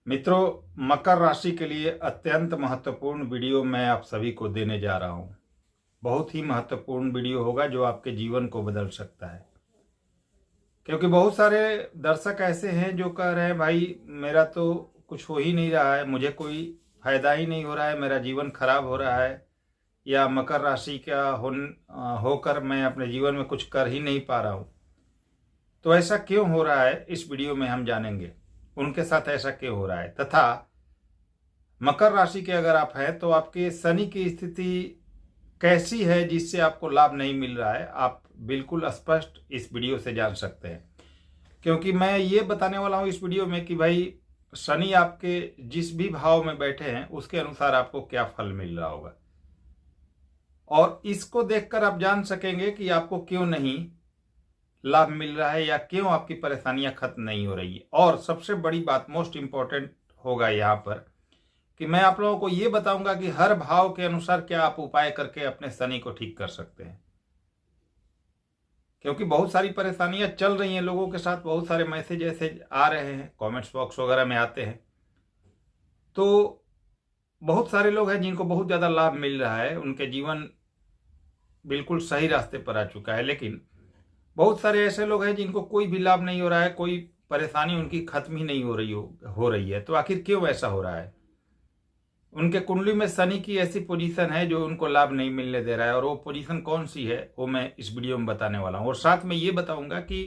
मित्रों, मकर राशि के लिए अत्यंत महत्वपूर्ण वीडियो मैं आप सभी को देने जा रहा हूं। बहुत ही महत्वपूर्ण वीडियो होगा जो आपके जीवन को बदल सकता है। क्योंकि बहुत सारे दर्शक ऐसे हैं जो कह रहे हैं भाई मेरा तो कुछ हो ही नहीं रहा है, मुझे कोई फायदा ही नहीं हो रहा है, मेरा जीवन खराब हो रहा है, या मकर राशि का होकर मैं अपने जीवन में कुछ कर ही नहीं पा रहा हूं। तो ऐसा क्यों हो रहा है इस वीडियो में हम जानेंगे। उनके साथ ऐसा क्यों हो रहा है, तथा मकर राशि के अगर आप हैं तो आपके शनि की स्थिति कैसी है जिससे आपको लाभ नहीं मिल रहा है, आप बिल्कुल स्पष्ट इस वीडियो से जान सकते हैं। क्योंकि मैं ये बताने वाला हूं इस वीडियो में कि भाई शनि आपके जिस भी भाव में बैठे हैं उसके अनुसार आपको क्या फल मिल रहा होगा, और इसको देखकर आप जान सकेंगे कि आपको क्यों नहीं लाभ मिल रहा है या क्यों आपकी परेशानियां खत्म नहीं हो रही है। और सबसे बड़ी बात, मोस्ट इंपॉर्टेंट होगा यहाँ पर कि मैं आप लोगों को ये बताऊंगा कि हर भाव के अनुसार क्या आप उपाय करके अपने शनि को ठीक कर सकते हैं। क्योंकि बहुत सारी परेशानियां चल रही हैं लोगों के साथ, बहुत सारे मैसेज ऐसे आ रहे हैं, कमेंट्स बॉक्स वगैरह में आते हैं। तो बहुत सारे लोग हैं जिनको बहुत ज़्यादा लाभ मिल रहा है, उनके जीवन बिल्कुल सही रास्ते पर आ चुका है। लेकिन बहुत सारे ऐसे लोग हैं जिनको कोई भी लाभ नहीं हो रहा है, कोई परेशानी उनकी खत्म ही नहीं हो रही है। तो आखिर क्यों ऐसा हो रहा है? उनके कुंडली में शनि की ऐसी पोजीशन है जो उनको लाभ नहीं मिलने दे रहा है, और वो पोजीशन कौन सी है वो मैं इस वीडियो में बताने वाला हूँ। और साथ में ये बताऊंगा कि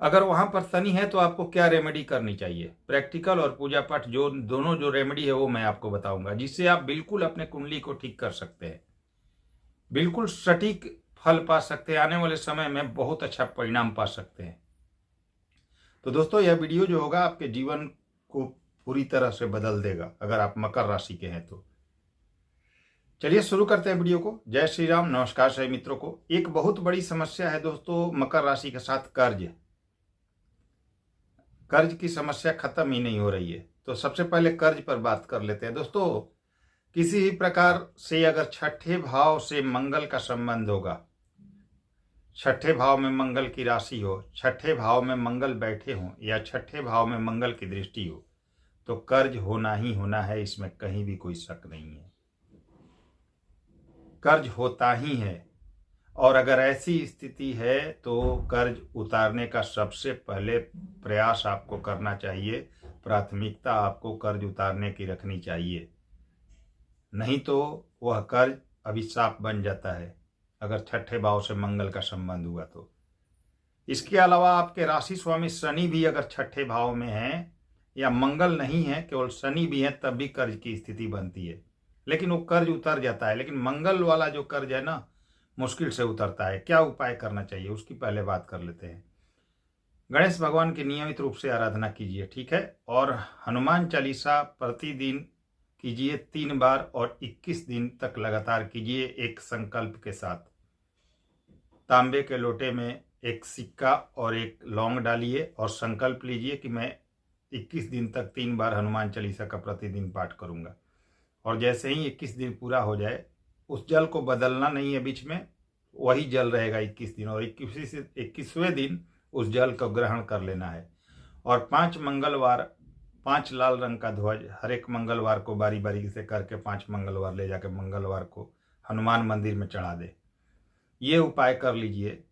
अगर वहां पर शनि है तो आपको क्या रेमेडी करनी चाहिए। प्रैक्टिकल और पूजा पाठ जो दोनों जो रेमेडी है वो मैं आपको बताऊंगा, जिससे आप बिल्कुल अपने कुंडली को ठीक कर सकते हैं, बिल्कुल सटीक फल पा सकते हैं, आने वाले समय में बहुत अच्छा परिणाम पा सकते हैं। तो दोस्तों, यह वीडियो जो होगा आपके जीवन को पूरी तरह से बदल देगा अगर आप मकर राशि के हैं तो। चलिए शुरू करते हैं वीडियो को। जय श्री राम, नमस्कार सभी मित्रों को। एक बहुत बड़ी समस्या है दोस्तों मकर राशि के साथ, कर्ज की समस्या खत्म ही नहीं हो रही है। तो सबसे पहले कर्ज पर बात कर लेते हैं दोस्तों। किसी भी प्रकार से अगर छठे भाव से मंगल का संबंध होगा, छठे भाव में मंगल की राशि हो, छठे भाव में मंगल बैठे हों, या छठे भाव में मंगल की दृष्टि हो, तो कर्ज होना ही होना है, इसमें कहीं भी कोई शक नहीं है। कर्ज होता ही है। और अगर ऐसी स्थिति है तो कर्ज उतारने का सबसे पहले प्रयास आपको करना चाहिए, प्राथमिकता आपको कर्ज उतारने की रखनी चाहिए। नहीं तो वह कर्ज अभिशाप बन जाता है अगर छठे भाव से मंगल का संबंध हुआ तो। इसके अलावा आपके राशि स्वामी शनि भी अगर छठे भाव में है, या मंगल नहीं है केवल शनि भी है, तब भी कर्ज की स्थिति बनती है। लेकिन वो कर्ज उतर जाता है। लेकिन मंगल वाला जो कर्ज है ना, मुश्किल से उतरता है। क्या उपाय करना चाहिए उसकी पहले बात कर लेते हैं। गणेश भगवान की नियमित रूप से आराधना कीजिए, ठीक है। और हनुमान चालीसा प्रतिदिन कीजिए 3 बार, और 21 दिन तक लगातार कीजिए एक संकल्प के साथ। तांबे के लोटे में एक सिक्का और एक लौंग डालिए और संकल्प लीजिए कि मैं 21 दिन तक 3 बार हनुमान चालीसा का प्रतिदिन पाठ करूंगा। और जैसे ही 21 दिन पूरा हो जाए, उस जल को बदलना नहीं है बीच में, वही जल रहेगा 21 दिन, और 21वें दिन उस जल को ग्रहण कर लेना है। और 5 मंगलवार 5 लाल रंग का ध्वज हर एक मंगलवार को बारी बारी से करके 5 मंगलवार ले जाकर मंगलवार को हनुमान मंदिर में चढ़ा दे। ये उपाय कर लीजिए।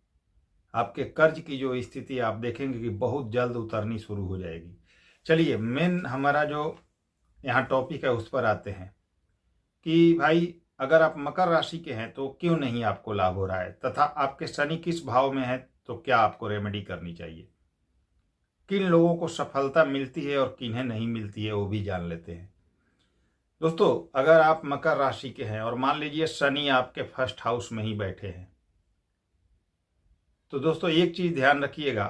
आपके कर्ज की जो स्थिति आप देखेंगे कि बहुत जल्द उतरनी शुरू हो जाएगी। चलिए मेन हमारा जो यहाँ टॉपिक है उस पर आते हैं कि भाई अगर आप मकर राशि के हैं तो क्यों नहीं आपको लाभ हो रहा है, तथा आपके शनि किस भाव में है तो क्या आपको रेमेडी करनी चाहिए। किन लोगों को सफलता मिलती है और किन्हें नहीं मिलती है वो भी जान लेते हैं। दोस्तों, अगर आप मकर राशि के हैं और मान लीजिए शनि आपके फर्स्ट हाउस में ही बैठे हैं, तो दोस्तों एक चीज ध्यान रखिएगा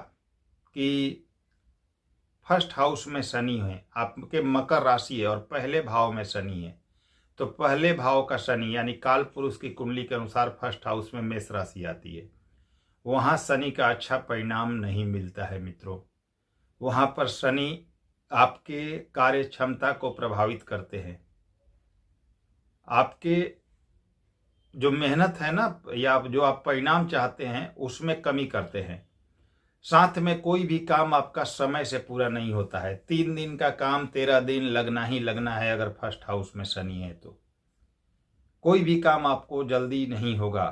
कि फर्स्ट हाउस में शनि है, आपके मकर राशि है और पहले भाव में शनि है, तो पहले भाव का शनि यानी काल पुरुष की कुंडली के अनुसार फर्स्ट हाउस में मेष राशि आती है। वहां शनि का अच्छा परिणाम नहीं मिलता है मित्रों। वहां पर शनि आपके कार्य क्षमता को प्रभावित करते हैं, आपके जो मेहनत है ना, या जो आप परिणाम चाहते हैं उसमें कमी करते हैं। साथ में कोई भी काम आपका समय से पूरा नहीं होता है। 3 दिन का काम 13 दिन लगना ही लगना है अगर फर्स्ट हाउस में शनि है तो। कोई भी काम आपको जल्दी नहीं होगा,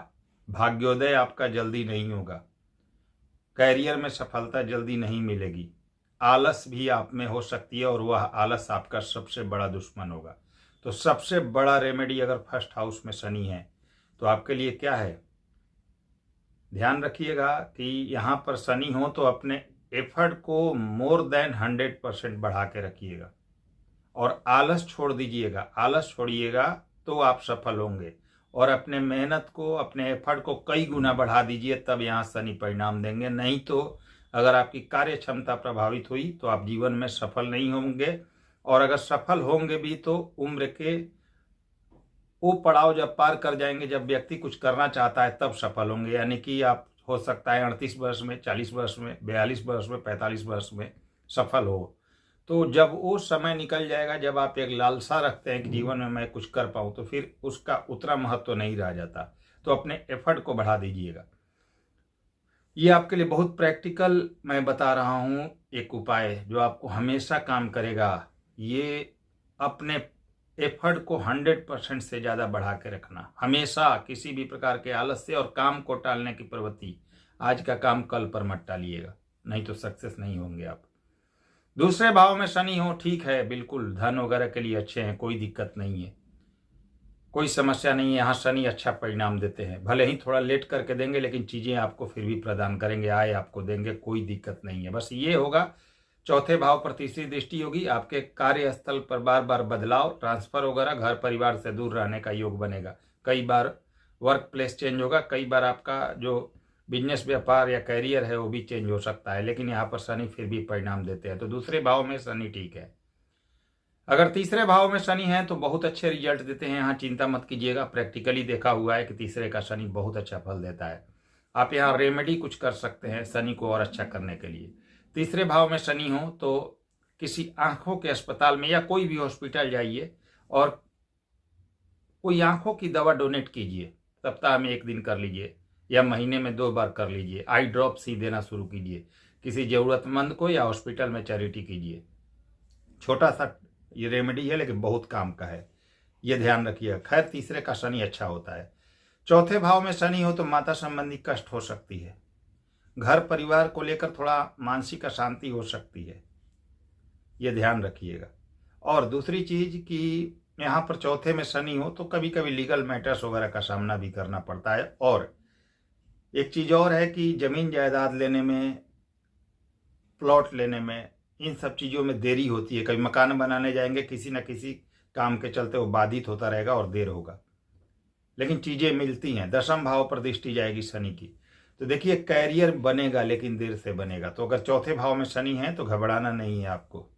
भाग्योदय आपका जल्दी नहीं होगा, कैरियर में सफलता जल्दी नहीं मिलेगी, आलस भी आप में हो सकती है और वह आलस आपका सबसे बड़ा दुश्मन होगा। तो सबसे बड़ा रेमेडी अगर फर्स्ट हाउस में शनि है तो आपके लिए क्या है, ध्यान रखिएगा कि यहाँ पर शनि हो तो अपने एफर्ट को मोर देन 100% बढ़ा के रखिएगा और आलस छोड़ दीजिएगा। आलस छोड़िएगा तो आप सफल होंगे और अपने मेहनत को, अपने एफर्ट को कई गुना बढ़ा दीजिए, तब यहाँ शनि परिणाम देंगे। नहीं तो अगर आपकी कार्य क्षमता प्रभावित हुई तो आप जीवन में सफल नहीं होंगे, और अगर सफल होंगे भी तो उम्र के वो पड़ाव जब पार कर जाएंगे, जब व्यक्ति कुछ करना चाहता है तब सफल होंगे। यानी कि आप हो सकता है 38 वर्ष में, 40 वर्ष में, 42 वर्ष में, 45 वर्ष में सफल हो। तो जब वो समय निकल जाएगा, जब आप एक लालसा रखते हैं कि जीवन में मैं कुछ कर पाऊँ, तो फिर उसका उतना महत्व तो नहीं रह जाता। तो अपने एफर्ट को बढ़ा दीजिएगा। ये आपके लिए बहुत प्रैक्टिकल मैं बता रहा हूँ एक उपाय जो आपको हमेशा काम करेगा। ये अपने एफर्ट को 100% से ज़्यादा बढ़ा के रखना, हमेशा किसी भी प्रकार के आलस से और काम को टालने की प्रवृत्ति। आज का काम कल पर मत टालिएगा, नहीं तो सक्सेस नहीं होंगे आप। दूसरे भाव में शनि हो, ठीक है, बिल्कुल धन वगैरह के लिए अच्छे हैं, कोई दिक्कत नहीं है, कोई समस्या नहीं है। यहाँ शनि अच्छा परिणाम देते हैं, भले ही थोड़ा लेट करके देंगे लेकिन चीज़ें आपको फिर भी प्रदान करेंगे, आय आपको देंगे, कोई दिक्कत नहीं है। बस ये होगा, चौथे भाव पर तीसरी दृष्टि होगी, आपके कार्यस्थल पर बार बार बदलाव, ट्रांसफर वगैरह, घर परिवार से दूर रहने का योग बनेगा। कई बार वर्क प्लेस चेंज होगा, कई बार आपका जो बिजनेस व्यापार या कैरियर है वो भी चेंज हो सकता है, लेकिन यहाँ पर शनि फिर भी परिणाम देते हैं। तो दूसरे भाव में शनि ठीक है। अगर तीसरे भाव में शनि है तो बहुत अच्छे रिजल्ट देते हैं, यहाँ चिंता मत कीजिएगा। प्रैक्टिकली देखा हुआ है कि तीसरे का शनि बहुत अच्छा फल देता है। आप यहाँ रेमेडी कुछ कर सकते हैं शनि को और अच्छा करने के लिए। तीसरे भाव में शनि हो तो किसी आंखों के अस्पताल में या कोई भी हॉस्पिटल जाइए और कोई आंखों की दवा डोनेट कीजिए। सप्ताह में 1 दिन कर लीजिए या महीने में 2 बार कर लीजिए। आई ड्रॉप्स ही देना शुरू कीजिए किसी ज़रूरतमंद को, या हॉस्पिटल में चैरिटी कीजिए। छोटा सा ये रेमेडी है लेकिन बहुत काम का है, ये ध्यान रखिए। खैर, तीसरे का शनि अच्छा होता है। चौथे भाव में शनि हो तो माता संबंधी कष्ट हो सकती है, घर परिवार को लेकर थोड़ा मानसिक अशांति हो सकती है, ये ध्यान रखिएगा। और दूसरी चीज कि यहाँ पर चौथे में शनि हो तो कभी कभी लीगल मैटर्स वगैरह का सामना भी करना पड़ता है। और एक चीज और है कि जमीन जायदाद लेने में, प्लॉट लेने में, इन सब चीज़ों में देरी होती है। कभी मकान बनाने जाएंगे, किसी न किसी काम के चलते वो बाधित होता रहेगा और देर होगा, लेकिन चीज़ें मिलती हैं। 10वें भाव पर दृष्टि जाएगी शनि की, तो देखिए कैरियर बनेगा लेकिन देर से बनेगा। तो अगर चौथे भाव में शनि है तो घबराना नहीं है, आपको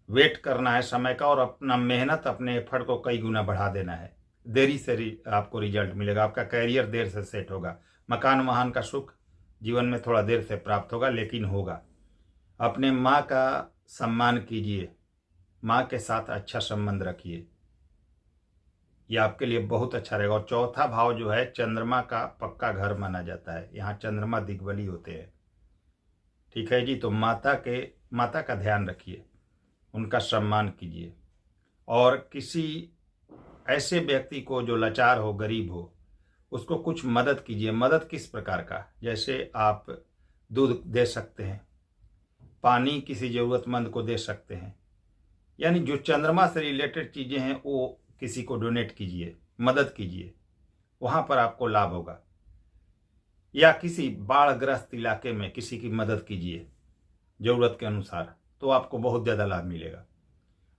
वेट करना है समय का और अपना मेहनत, अपने एफर्ट को कई गुना बढ़ा देना है। देरी से आपको रिजल्ट मिलेगा, आपका कैरियर देर से सेट होगा। मकान वाहन का सुख जीवन में थोड़ा देर से प्राप्त होगा, लेकिन होगा। अपने माँ का सम्मान कीजिए, माँ के साथ अच्छा संबंध रखिए, ये आपके लिए बहुत अच्छा रहेगा। और चौथा भाव जो है चंद्रमा का पक्का घर माना जाता है, यहाँ चंद्रमा दिग्बली होते हैं, ठीक है जी। तो माता का ध्यान रखिए, उनका सम्मान कीजिए। और किसी ऐसे व्यक्ति को जो लाचार हो, गरीब हो, उसको कुछ मदद कीजिए। मदद किस प्रकार का, जैसे आप दूध दे सकते हैं, पानी किसी ज़रूरतमंद को दे सकते हैं, यानी जो चंद्रमा से रिलेटेड चीज़ें हैं वो किसी को डोनेट कीजिए, मदद कीजिए, वहाँ पर आपको लाभ होगा। या किसी बाढ़ग्रस्त इलाके में किसी की मदद कीजिए ज़रूरत के अनुसार, तो आपको बहुत ज़्यादा लाभ मिलेगा।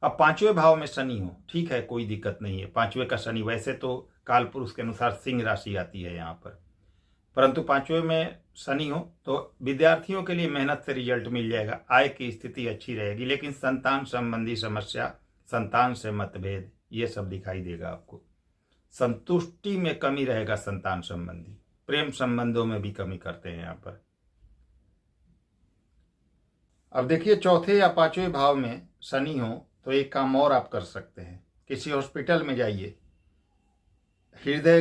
अब 5वें भाव में शनि हो, ठीक है, कोई दिक्कत नहीं है। 5वें का शनि वैसे तो काल पुरुष के अनुसार सिंह राशि आती है यहाँ पर, परंतु 5वें में शनि हो तो विद्यार्थियों के लिए मेहनत से रिजल्ट मिल जाएगा, आय की स्थिति अच्छी रहेगी, लेकिन संतान संबंधी समस्या, संतान से मतभेद, ये सब दिखाई देगा आपको। संतुष्टि में कमी रहेगा, संतान संबंधी, प्रेम संबंधों में भी कमी करते हैं यहाँ पर। अब देखिए, चौथे या 5वें भाव में शनि हो तो एक काम और आप कर सकते हैं, किसी हॉस्पिटल में जाइए, हृदय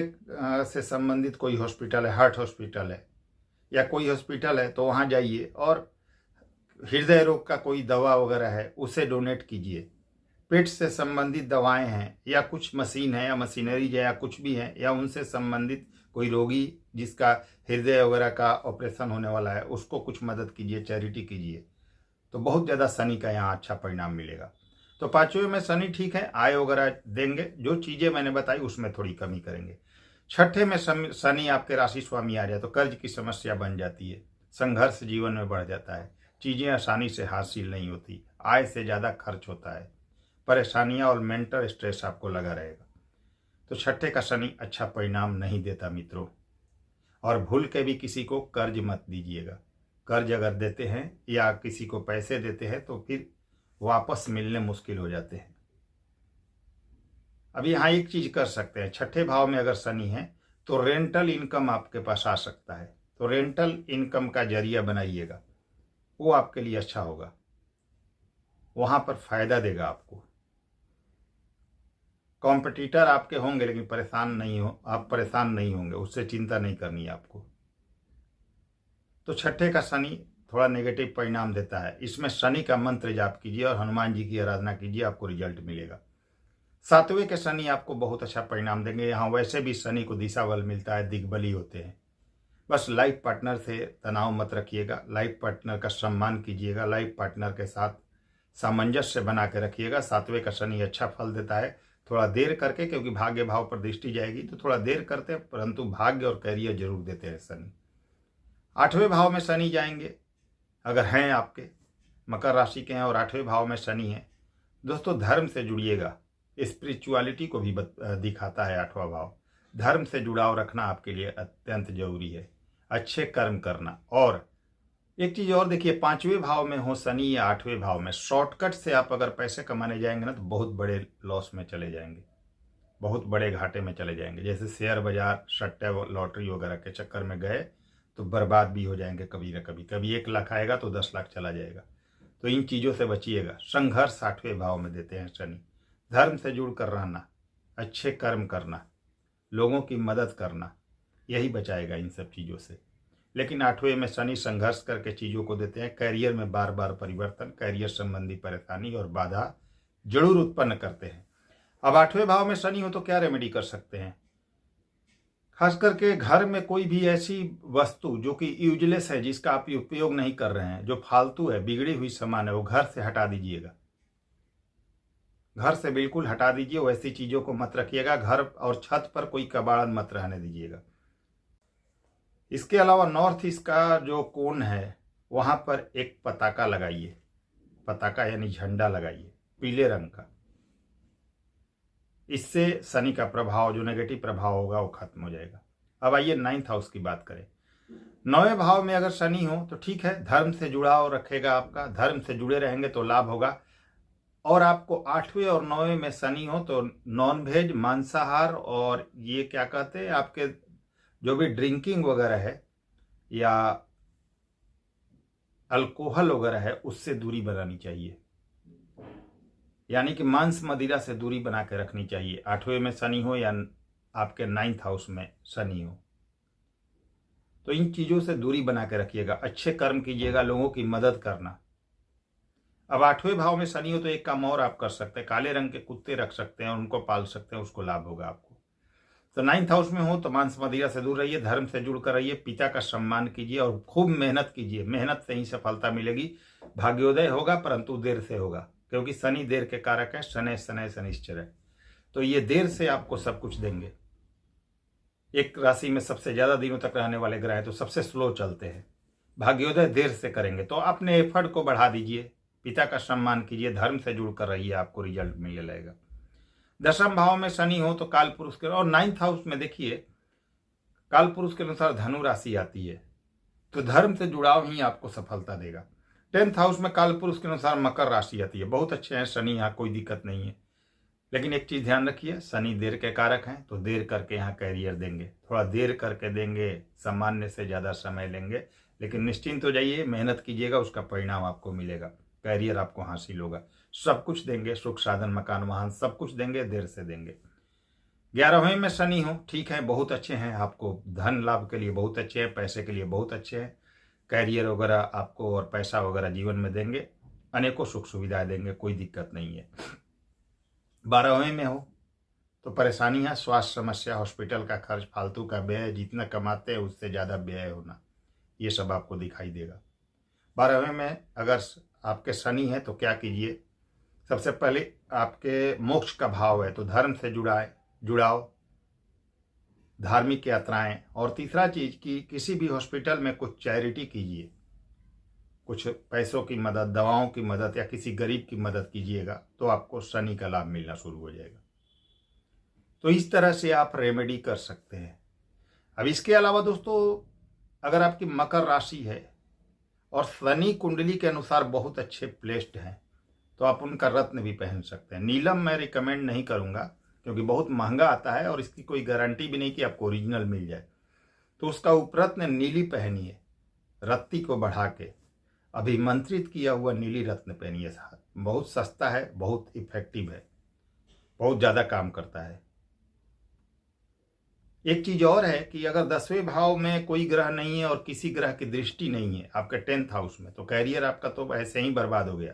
से संबंधित कोई हॉस्पिटल है, हार्ट हॉस्पिटल है, या कोई हॉस्पिटल है तो वहाँ जाइए और हृदय रोग का कोई दवा वगैरह है उसे डोनेट कीजिए। पेट से संबंधित दवाएं हैं या कुछ मशीन है या मशीनरी है या कुछ भी है या उनसे संबंधित कोई रोगी जिसका हृदय वगैरह का ऑपरेशन होने वाला है उसको कुछ मदद कीजिए, चैरिटी कीजिए, तो बहुत ज़्यादा शनि का यहाँ अच्छा परिणाम मिलेगा। तो पांचवें में शनि ठीक है, आय वगैरह देंगे, जो चीज़ें मैंने बताई उसमें थोड़ी कमी करेंगे। छठे में शनि आपके राशि स्वामी आ जाए तो कर्ज की समस्या बन जाती है, संघर्ष जीवन में बढ़ जाता है, चीज़ें आसानी से हासिल नहीं होती, आय से ज़्यादा खर्च होता है, परेशानियां और मेंटल स्ट्रेस आपको लगा रहेगा। तो छठे का शनि अच्छा परिणाम नहीं देता मित्रों। और भूल के भी किसी को कर्ज मत दीजिएगा। कर्ज अगर देते हैं या किसी को पैसे देते हैं तो फिर वापस मिलने मुश्किल हो जाते हैं। अब यहाँ एक चीज कर सकते हैं, छठे भाव में अगर शनि है तो रेंटल इनकम आपके पास आ सकता है, तो रेंटल इनकम का जरिया बनाइएगा, वो आपके लिए अच्छा होगा, वहां पर फायदा देगा आपको। कॉम्पिटिटर आपके होंगे लेकिन आप परेशान नहीं होंगे, उससे चिंता नहीं करनी है आपको। तो छठे का शनि थोड़ा नेगेटिव परिणाम देता है, इसमें शनि का मंत्र जाप कीजिए और हनुमान जी की आराधना कीजिए, आपको रिजल्ट मिलेगा। सातवें के शनि आपको बहुत अच्छा परिणाम देंगे। यहाँ वैसे भी शनि को दिशा बल मिलता है, दिग्बली होते हैं। बस लाइफ पार्टनर से तनाव मत रखिएगा, लाइफ पार्टनर का सम्मान कीजिएगा, लाइफ पार्टनर के साथ सामंजस्य बना के रखिएगा। सातवें का शनि अच्छा फल देता है, थोड़ा देर करके, क्योंकि भाग्य भाव पर दृष्टि जाएगी तो थोड़ा देर करते हैं, परंतु भाग्य और कैरियर जरूर देते हैं शनि। आठवें भाव में शनि जाएंगे, अगर हैं आपके मकर राशि के हैं और आठवें भाव में शनि है, दोस्तों धर्म से जुड़िएगा, स्पिरिचुअलिटी को भी दिखाता है आठवां भाव। धर्म से जुड़ाव रखना आपके लिए अत्यंत जरूरी है, अच्छे कर्म करना। और एक चीज और देखिए, पांचवें भाव में हो शनि या आठवें भाव में, शॉर्टकट से आप अगर पैसे कमाने जाएंगे ना तो बहुत बड़े लॉस में चले जाएंगे, बहुत बड़े घाटे में चले जाएंगे। जैसे शेयर बाजार, सट्टे, लॉटरी वगैरह के चक्कर में गए तो बर्बाद भी हो जाएंगे कभी ना कभी। कभी 1 लाख आएगा तो 10 लाख चला जाएगा। तो इन चीज़ों से बचिएगा। संघर्ष आठवें भाव में देते हैं शनि। धर्म से जुड़ कर रहना, अच्छे कर्म करना, लोगों की मदद करना, यही बचाएगा इन सब चीज़ों से। लेकिन आठवें में शनि संघर्ष करके चीज़ों को देते हैं, कैरियर में बार बार परिवर्तन, कैरियर संबंधी परेशानी और बाधा जरूर उत्पन्न करते हैं। अब आठवें भाव में शनि हो तो क्या रेमेडी कर सकते हैं? खास करके घर में कोई भी ऐसी वस्तु जो कि यूजलेस है, जिसका आप उपयोग नहीं कर रहे हैं, जो फालतू है, बिगड़ी हुई सामान है, वो घर से हटा दीजिएगा। घर से बिल्कुल हटा दीजिए, वैसी चीजों को मत रखिएगा। घर और छत पर कोई कबाड़ मत रहने दीजिएगा। इसके अलावा नॉर्थ ईस्ट का जो कोण है वहां पर एक पताका लगाइए, पताका यानी झंडा लगाइए पीले रंग का। इससे शनि का प्रभाव, जो नेगेटिव प्रभाव होगा, वो खत्म हो जाएगा। अब आइए 9th हाउस की बात करें। 9वें भाव में अगर शनि हो तो ठीक है, धर्म से जुड़ाव रखेगा आपका, धर्म से जुड़े रहेंगे तो लाभ होगा। और आपको 8वें और 9वें में शनि हो तो नॉनवेज, मांसाहार और ये क्या कहते हैं, आपके जो भी ड्रिंकिंग वगैरह है या अल्कोहल वगैरह है, उससे दूरी बनानी चाहिए। यानी कि मांस मदिरा से दूरी बना के रखनी चाहिए। 8वें में शनि हो या आपके 9th हाउस में शनि हो, तो इन चीजों से दूरी बना के रखिएगा। अच्छे कर्म कीजिएगा, लोगों की मदद करना। अब 8वें भाव में शनि हो तो एक काम और आप कर सकते हैं, काले रंग के कुत्ते रख सकते हैं, उनको पाल सकते हैं, उसको लाभ होगा आपको। तो 9th हाउस में हो तो मांस मदिरा से दूर रहिए, धर्म से जुड़कर रहिए, पिता का सम्मान कीजिए और खूब मेहनत कीजिए। मेहनत से ही सफलता मिलेगी। भाग्योदय होगा परंतु देर से होगा, क्योंकि शनि देर के कारक है, शनै शनै शनिश्चर है, तो ये देर से आपको सब कुछ देंगे। एक राशि में सबसे ज्यादा दिनों तक रहने वाले ग्रह हैं तो सबसे स्लो चलते हैं। भाग्योदय देर से करेंगे, तो अपने एफर्ट को बढ़ा दीजिए, पिता का सम्मान कीजिए, धर्म से जुड़कर रहिए, आपको रिजल्ट मिल जाएगा। 10वें भाव में शनि हो तो काल पुरुष के, और 9th हाउस में देखिए काल पुरुष के अनुसार धनु राशि आती है, तो धर्म से जुड़ाव ही आपको सफलता देगा। 10th हाउस में काल पुरुष के अनुसार मकर राशि आती है। बहुत अच्छे हैं शनि, यहाँ कोई दिक्कत नहीं है। लेकिन एक चीज ध्यान रखिए, शनि देर के कारक हैं, तो देर करके यहाँ कैरियर देंगे, थोड़ा देर करके देंगे, सामान्य से ज्यादा समय लेंगे। लेकिन निश्चिंत हो जाइए, मेहनत कीजिएगा, उसका परिणाम आपको मिलेगा, कैरियर आपको हासिल होगा। सब कुछ देंगे, सुख साधन, मकान, वाहन, सब कुछ देंगे, देर से देंगे। 11वें में शनि हो, ठीक है, बहुत अच्छे हैं, आपको धन लाभ के लिए बहुत अच्छे हैं, पैसे के लिए बहुत अच्छे हैं, कैरियर वगैरह आपको और पैसा वगैरह जीवन में देंगे, अनेकों सुख सुविधाएं देंगे, कोई दिक्कत नहीं है। 12वें में हो तो परेशानी है, स्वास्थ्य समस्या, हॉस्पिटल का खर्च, फालतू का व्यय, जितना कमाते हैं उससे ज़्यादा व्यय होना, ये सब आपको दिखाई देगा। 12वें में अगर आपके शनि है तो क्या कीजिए, सबसे पहले आपके मोक्ष का भाव है तो धर्म से जुड़ाव, धार्मिक यात्राएं, और तीसरा चीज कि किसी भी हॉस्पिटल में कुछ चैरिटी कीजिए, कुछ पैसों की मदद, दवाओं की मदद या किसी गरीब की मदद कीजिएगा तो आपको शनि का लाभ मिलना शुरू हो जाएगा। तो इस तरह से आप रेमेडी कर सकते हैं। अब इसके अलावा दोस्तों, अगर आपकी मकर राशि है और शनि कुंडली के अनुसार बहुत अच्छे प्लेस्ड हैं तो आप उनका रत्न भी पहन सकते हैं। नीलम मैं रिकमेंड नहीं करूंगा क्योंकि बहुत महंगा आता है और इसकी कोई गारंटी भी नहीं कि आपको ओरिजिनल मिल जाए। तो उसका उपरत्न नीली पहनिए, रत्ती को बढ़ा के अभिमंत्रित किया हुआ नीली रत्न पहनिए साथ। बहुत सस्ता है, बहुत इफेक्टिव है, बहुत ज़्यादा काम करता है। एक चीज और है कि अगर 10वें भाव में कोई ग्रह नहीं है और किसी ग्रह की दृष्टि नहीं है आपके 10th हाउस में, तो कैरियर आपका तो ऐसे ही बर्बाद हो गया।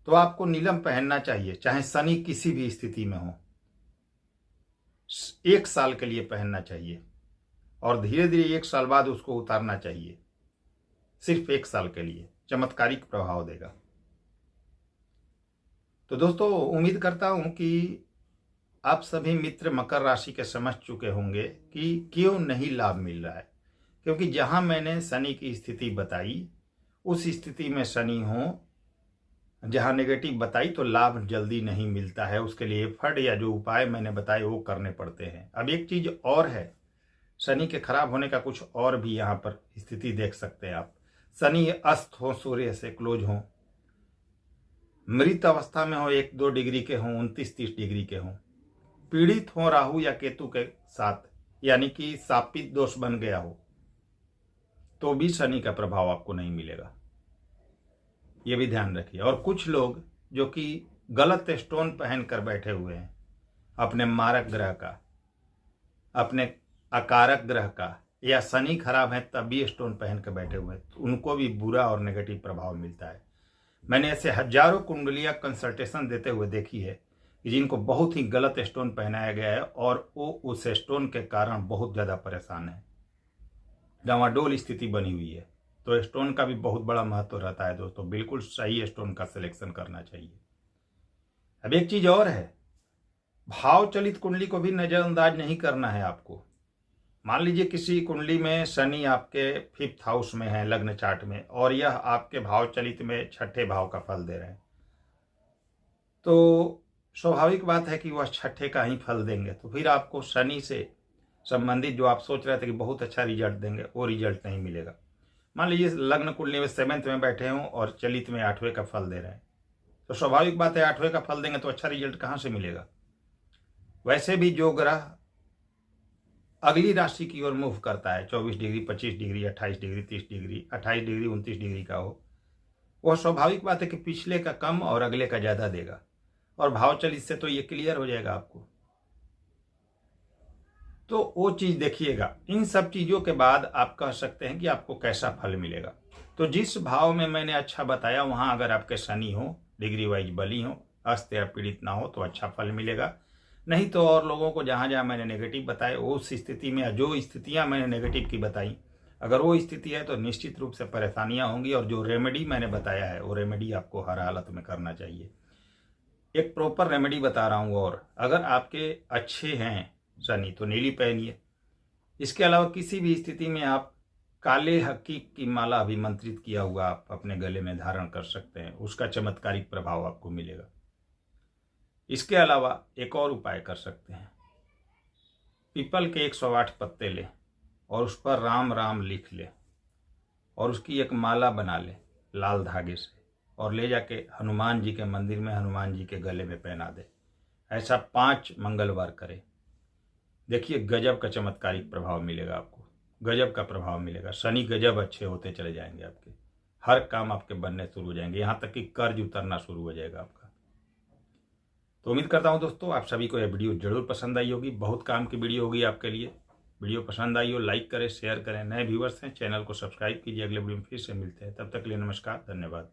तो आपको नीलम पहनना चाहिए, चाहे शनि किसी भी स्थिति में हो, 1 साल के लिए पहनना चाहिए और धीरे धीरे 1 साल बाद उसको उतारना चाहिए। सिर्फ 1 साल के लिए चमत्कारिक प्रभाव देगा। तो दोस्तों, उम्मीद करता हूं कि आप सभी मित्र मकर राशि के समझ चुके होंगे कि क्यों नहीं लाभ मिल रहा है। क्योंकि जहां मैंने शनि की स्थिति बताई उस स्थिति में शनि हो, जहां नेगेटिव बताई तो लाभ जल्दी नहीं मिलता है। उसके लिए एफर्ट या जो उपाय मैंने बताए वो करने पड़ते हैं। अब एक चीज और है, शनि के खराब होने का कुछ और भी यहाँ पर स्थिति देख सकते हैं आप। शनि अस्त हो, सूर्य से क्लोज हो, मृत अवस्था में हो, 1-2 डिग्री के हों, 29-30 डिग्री के हों, पीड़ित हो राहु या केतु के साथ, यानी कि शापित दोष बन गया हो, तो भी शनि का प्रभाव आपको नहीं मिलेगा, ये भी ध्यान रखिए। और कुछ लोग जो कि गलत स्टोन पहन कर बैठे हुए हैं, अपने मारक ग्रह का, अपने अकारक ग्रह का, या शनि खराब है तब भी स्टोन पहन कर बैठे हुए हैं, तो उनको भी बुरा और नेगेटिव प्रभाव मिलता है। मैंने ऐसे हजारों कुंडलियां कंसल्टेशन देते हुए देखी है कि जिनको बहुत ही गलत स्टोन पहनाया गया है और वो उस स्टोन के कारण बहुत ज़्यादा परेशान है, डामाडोल स्थिति बनी हुई है। तो स्टोन का भी बहुत बड़ा महत्व रहता है दोस्तों, बिल्कुल सही स्टोन का सिलेक्शन करना चाहिए। अब एक चीज और है, भाव चलित कुंडली को भी नजरअंदाज नहीं करना है आपको। मान लीजिए किसी कुंडली में शनि आपके 5th हाउस में है लग्न चार्ट में, और यह आपके भाव चलित में 6ठे भाव का फल दे रहे हैं, तो स्वाभाविक बात है कि वह 6ठे का ही फल देंगे। तो फिर आपको शनि से संबंधित जो आप सोच रहे थे कि बहुत अच्छा रिजल्ट देंगे, वो रिजल्ट नहीं मिलेगा। मान लीजिए लग्न कुंडली में 7th में बैठे हों और चलित में 8वें का फल दे रहे हैं, तो स्वाभाविक बात है 8वें का फल देंगे तो अच्छा रिजल्ट कहाँ से मिलेगा। वैसे भी जो ग्रह अगली राशि की ओर मूव करता है, 24 degree, 25 degree, 28 degree, 30 degree, 28 degree, 29 degree का हो, वह स्वाभाविक बात है कि पिछले का कम और अगले का ज्यादा देगा। और भाव चलित से तो ये क्लियर हो जाएगा आपको। तो वो चीज देखिएगा। इन सब चीजों के बाद आप कह सकते हैं कि आपको कैसा फल मिलेगा। तो जिस भाव में मैंने अच्छा बताया वहां अगर आपके शनि हो, डिग्री वाइज बली हो, अस्त या पीड़ित ना हो, तो अच्छा फल मिलेगा। नहीं तो और लोगों को जहां जहां मैंने नेगेटिव बताया उस स्थिति में, जो स्थितियां मैंने नेगेटिव की बताई, अगर वो स्थिति है तो निश्चित रूप से परेशानियां होंगी। और जो रेमेडी मैंने बताया है वो रेमेडी आपको हर हालत में करना चाहिए। एक प्रॉपर रेमेडी बता रहा हूँ। और अगर आपके अच्छे हैं शनि तो नीली पहनिए। इसके अलावा किसी भी स्थिति में आप काले हकीक की माला अभिमंत्रित किया हुआ आप अपने गले में धारण कर सकते हैं, उसका चमत्कारिक प्रभाव आपको मिलेगा। इसके अलावा एक और उपाय कर सकते हैं, पीपल के 108 पत्ते ले और उस पर राम राम लिख ले और उसकी एक माला बना ले लाल धागे से, और ले जाके हनुमान जी के मंदिर में हनुमान जी के गले में पहना दे। ऐसा 5 मंगलवार करें। देखिए गजब का चमत्कारिक प्रभाव मिलेगा आपको, गजब का प्रभाव मिलेगा। शनि गजब अच्छे होते चले जाएंगे, आपके हर काम आपके बनने शुरू हो जाएंगे, यहाँ तक कि कर्ज उतरना शुरू हो जाएगा आपका। तो उम्मीद करता हूँ दोस्तों आप सभी को यह वीडियो जरूर पसंद आई होगी, बहुत काम की वीडियो होगी आपके लिए। वीडियो पसंद आई हो लाइक करें, शेयर करें। नए व्यूवर्स हैं चैनल को सब्सक्राइब कीजिए। अगले वीडियो में फिर से मिलते हैं, तब तक के लिए नमस्कार, धन्यवाद।